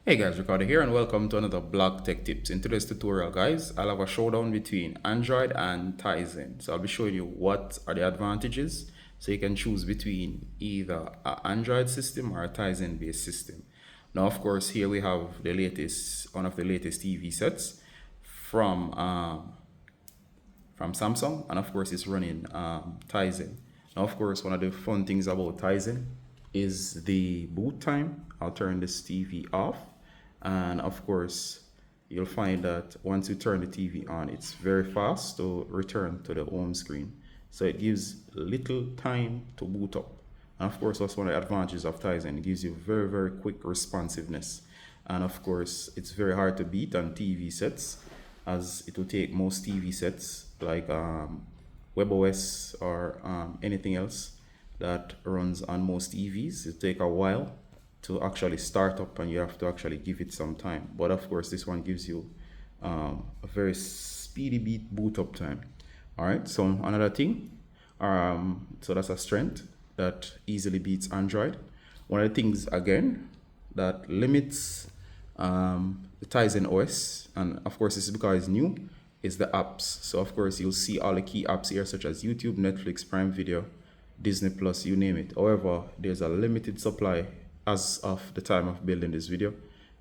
Hey guys, Ricardo here and welcome to another Blog Tech Tips. In today's tutorial guys, I'll have a showdown between Android and Tizen. So I'll be showing you what are the advantages so you can choose between either an Android system or a Tizen based system. Now of course here we have the latest, one of the latest TV sets from Samsung, and of course it's running Tizen. Now of course one of the fun things about Tizen is the boot time. I'll turn this TV off, and of course you'll find that once you turn the TV on, it's very fast to return to the home screen, so it gives little time to boot up. And of course that's one of the advantages of Tizen. It gives you very quick responsiveness, and of course it's very hard to beat on TV sets, as it will take most TV sets like WebOS or anything else that runs on most TVs. It take a while to actually start up, and you have to actually give it some time. But of course this one gives you a very speedy boot up time. All right, so another thing, so that's a strength that easily beats Android. One of the things again that limits the Tizen OS, and of course this is because it's new, is the apps. So of course you'll see all the key apps here such as YouTube, Netflix, Prime Video, Disney Plus, you name it. However, there's a limited supply as of the time of building this video.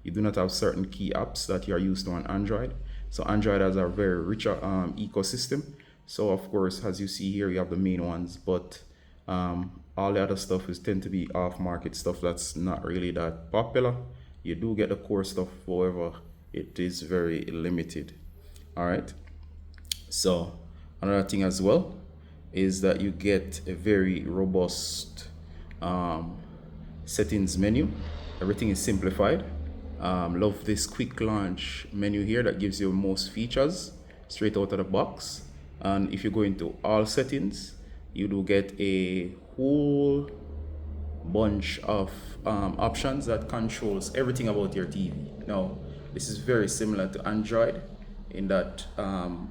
You do not have certain key apps that you are used to on Android. So Android has a very richer ecosystem. So of course, as you see here, you have the main ones, but all the other stuff is tend to be off-market stuff that's not really that popular. You do get the core stuff, however, it is very limited. All right. So another thing as well is that you get a very robust settings menu. Everything is simplified. Love this quick launch menu here that gives you most features straight out of the box. And if you go into all settings, you do get a whole bunch of options that controls everything about your TV. Now, this is very similar to Android in that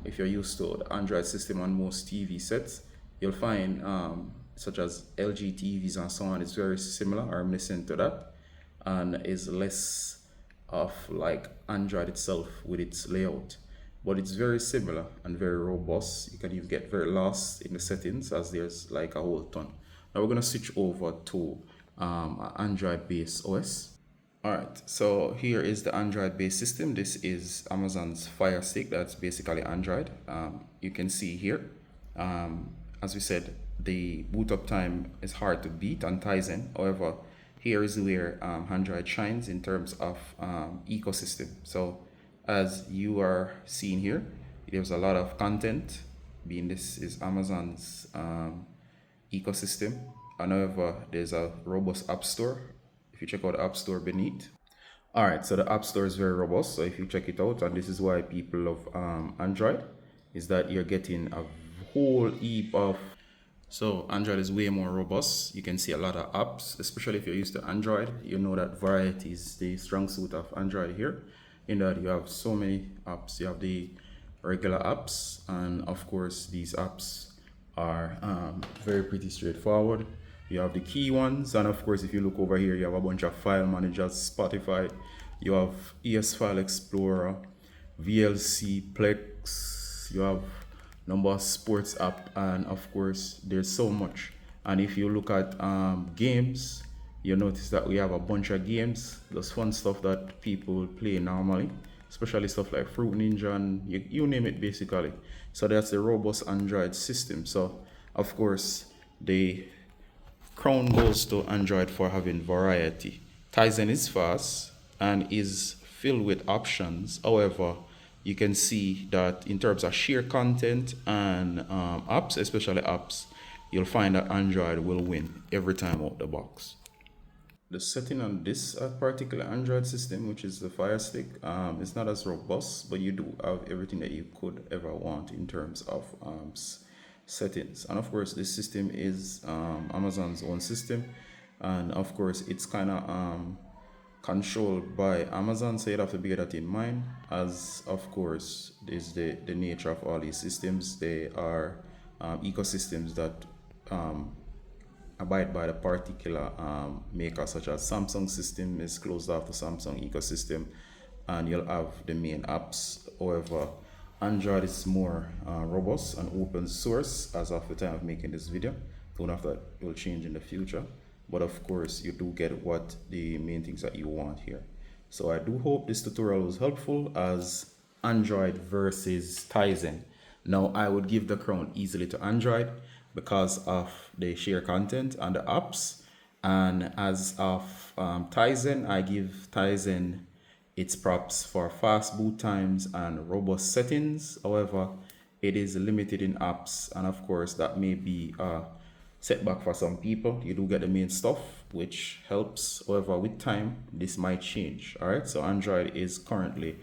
if you're used to the Android system on most TV sets, you'll find such as LG TVs and so on, it's very similar or reminiscent to that, and is less of like Android itself with its layout. But it's very similar and very robust. You can even get very lost in the settings as there's like a whole ton. Now we're gonna switch over to Android based OS. Alright, so here is the Android based system. This is Amazon's Fire Stick, that's basically Android. You can see here, as we said, the boot up time is hard to beat on Tizen. However, here is where Android shines in terms of ecosystem. So as you are seeing here, there's a lot of content, being this is Amazon's ecosystem. And however, there's a robust app store. If you check out the app store beneath. All right, so the app store is very robust. So if you check it out, and this is why people love Android, is that you're getting a whole heap of. So Android is way more robust. You can see a lot of apps, especially if you're used to Android. You know that variety is the strong suit of Android here, in that you have so many apps. You have the regular apps, and of course these apps are very pretty straightforward. You have the key ones, and of course if you look over here, you have a bunch of file managers, Spotify, you have ES File Explorer, VLC, Plex, you have number of sports app, and of course there's so much. And if you look at games, you notice that we have a bunch of games, those fun stuff that people play normally, especially stuff like Fruit Ninja and you name it basically. So that's the robust Android system. So of course the crown goes to Android for having variety. Tizen is fast and is filled with options. However, you can see that in terms of sheer content and apps, especially apps, you'll find that Android will win every time out the box. The setting on this particular Android system, which is the Fire Stick, is not as robust, but you do have everything that you could ever want in terms of settings. And of course this system is Amazon's own system, and of course it's kind of controlled by Amazon, so you have to bear that in mind, as of course is the nature of all these systems. They are ecosystems that abide by the particular maker, such as Samsung system is closed off the Samsung ecosystem, and you'll have the main apps. However, Android is more robust and open source as of the time of making this video. Don't know if that will change in the future, but of course you do get what the main things that you want here. So I do hope this tutorial was helpful as Android versus Tizen. Now I would give the crown easily to Android because of the share content and the apps, and as of Tizen, I give Tizen its props for fast boot times and robust settings. However, it is limited in apps, and of course that may be a setback for some people. You do get the main stuff, which helps. However, with time this might change. All right, so Android is currently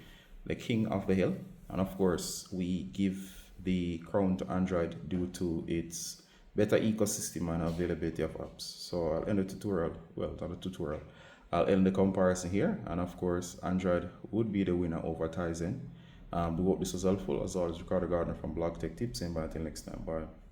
the king of the hill, and of course we give the crown to Android due to its better ecosystem and availability of apps. So I'll end the tutorial, well, not a tutorial, I'll end the comparison here, and of course Android would be the winner over Tizen. We hope this was helpful. As always, Ricardo Gardner from Blog Tech Tips, and bye until next time. Bye.